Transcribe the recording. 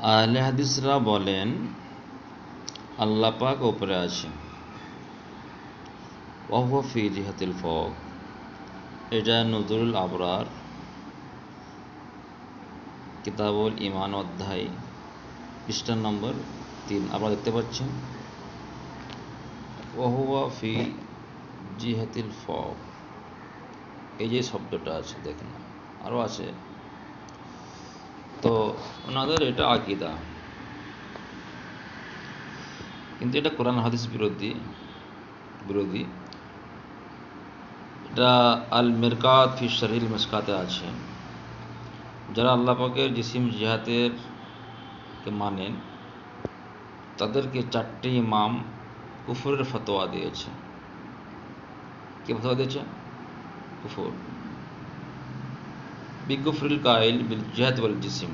আহলে হাদিসরা বলেন আল্লাহ পাক ওপরে আছেন। ওয়াহুয়া ফি জিহাতিল ফওক, এটা নজরুল আবরার কিতাবুল ইমান অধ্যায় পৃষ্ঠা নম্বর 3 আপনারা দেখতে পাচ্ছেন। ওয়াহুয়া ফি জিহাতিল ফওক, এই যে শব্দটা আছে দেখেন, আরও আছে। তো ওনাদের এটা আকীদা, কিন্তু এটা কোরআন হাদিস বিরোধী। এটা আল মিরকাত ফি শরহিল মিসকাতে আছে। যারা আল্লাহ পাকের জিসিম জিহাতের কে মানেন তাদেরকে 4টে ইমাম কুফরের ফতোয়া দিয়েছে। কি ফতোয়া দিয়েছে? কুফর। বিকুফরিল কাইল বিল জিহাদ ওয়াল জিসিম,